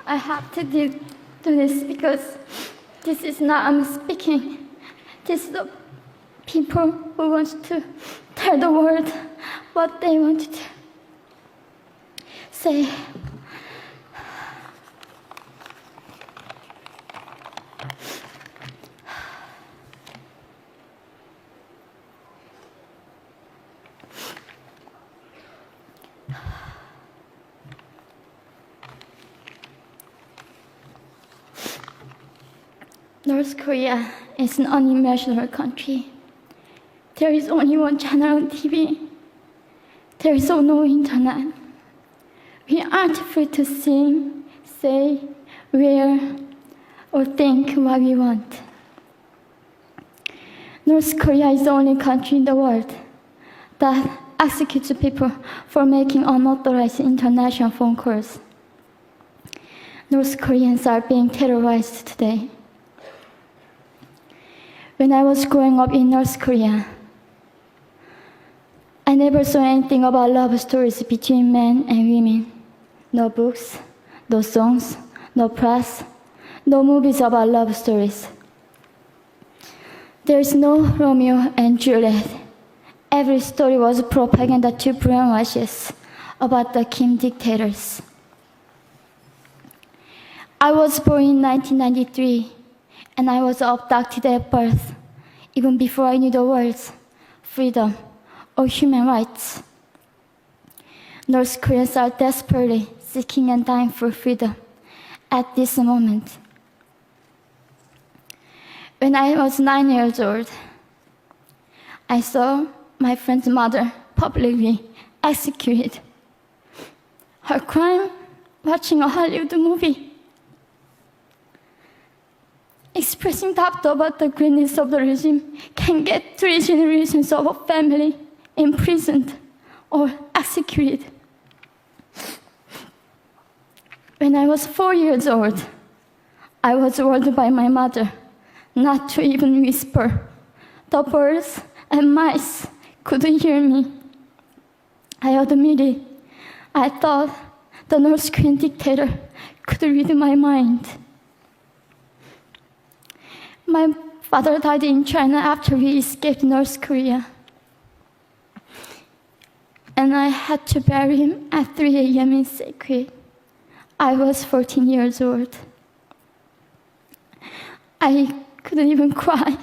I have to do this because this is not I'm speaking. This is the people who want to tell the world what they want to say. North Korea is an unimaginable country. There is only one channel on TV. There is no internet. We aren't free to sing, say, wear, or think what we want. North Korea is the only country in the world that executes people for making unauthorized international phone calls. North Koreans are being terrorized today. When I was growing up in North Korea, I never saw anything about love stories between men and women. No books, no songs, no press, no movies about love stories. There is no Romeo and Juliet. Every story was propaganda to brainwash us about the Kim dictators. I was born in 1993, and I was abducted at birth, even before I knew the words freedom or human rights. North Koreans are desperately seeking and dying for freedom at this moment. When I was 9 years old, I saw my friend's mother publicly executed. Her crime? Watching a Hollywood movie. Expressing doubt about the greatness of the regime can get 3 generations of a family imprisoned or executed. When I was 4 years old, I was warned by my mother not to even whisper. The birds and mice couldn't hear me. I admitted I thought the North Korean dictator could read my mind. My father died in China after we escaped North Korea. And I had to bury him at 3 a.m. in secret. I was 14 years old. I couldn't even cry.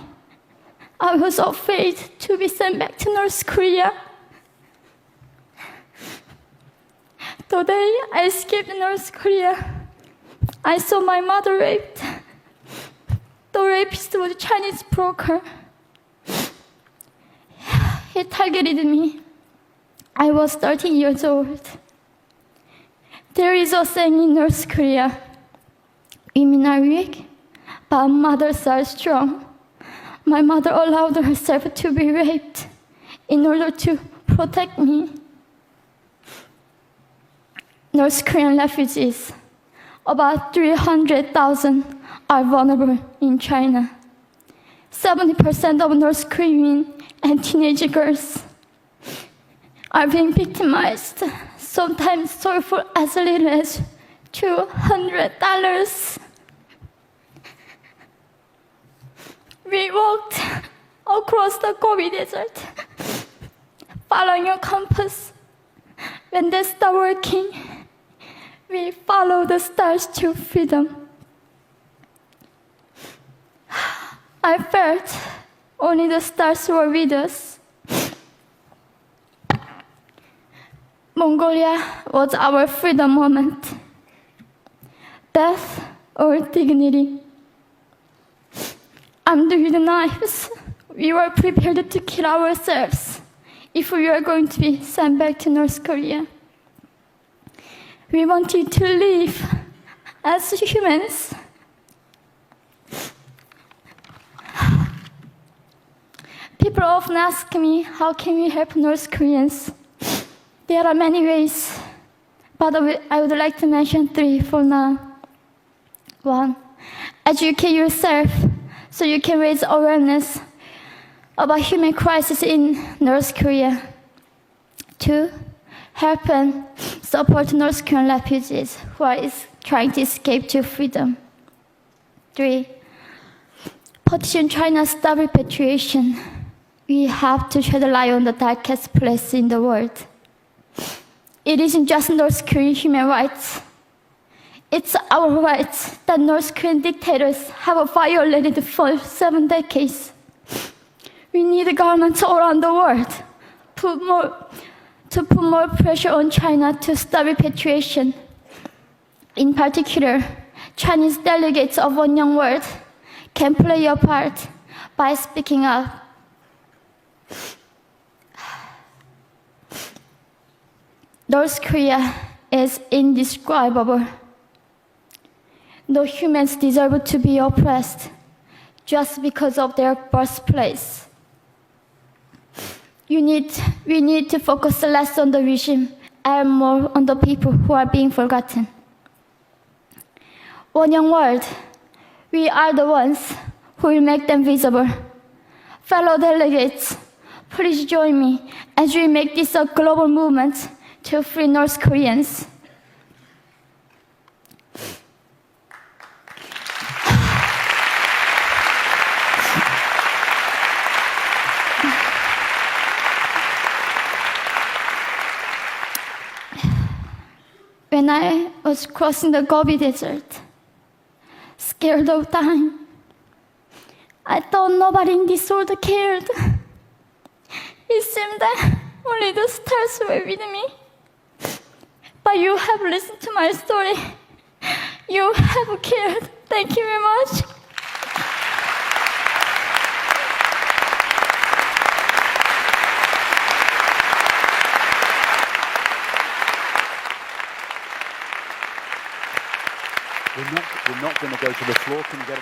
I was afraid to be sent back to North Korea. The day I escaped North Korea, I saw my mother raped. The rapist was a Chinese broker. He targeted me. I was 13 years old. There is a saying in North Korea, women are weak, but mothers are strong. My mother allowed herself to be raped in order to protect me. North Korean refugees, about 300,000, are vulnerable in China. 70% of North Korean and teenage girls are being victimized, sometimes sold for as little as $200. We walked across the Gobi Desert, following a compass. When they stopped working, we followed the stars to freedom. I felt only the stars were with us. Mongolia was our freedom moment. Death or dignity. Armed with knives, we were prepared to kill ourselves if we were going to be sent back to North Korea. We wanted to live as humans. People often ask me, how can we help North Koreans? There are many ways, but I would like to mention 3 for now. 1, educate yourself so you can raise awareness about human crisis in North Korea. 2, help and support North Korean refugees who are trying to escape to freedom. 3. Petition China stop repatriation. We have to shed light on the darkest place in the world. It isn't just North Korean human rights. It's our rights that North Korean dictators have violated for 7 decades. We need governments all around the world to put more pressure on China to stop repatriation. In particular, Chinese delegates of One Young World can play a part by speaking up. North Korea is indescribable. No humans deserve to be oppressed just because of their birthplace. We need to focus less on the regime and more on the people who are being forgotten. One Young World, we are the ones who will make them visible. Fellow delegates, please join me as we make this a global movement to free North Koreans. When I was crossing the Gobi Desert, scared of dying, I thought nobody in this world cared. It seemed that only the stars were with me. But you have listened to my story. You have cared. Thank you very much. We're not going to go to the floor. Can you get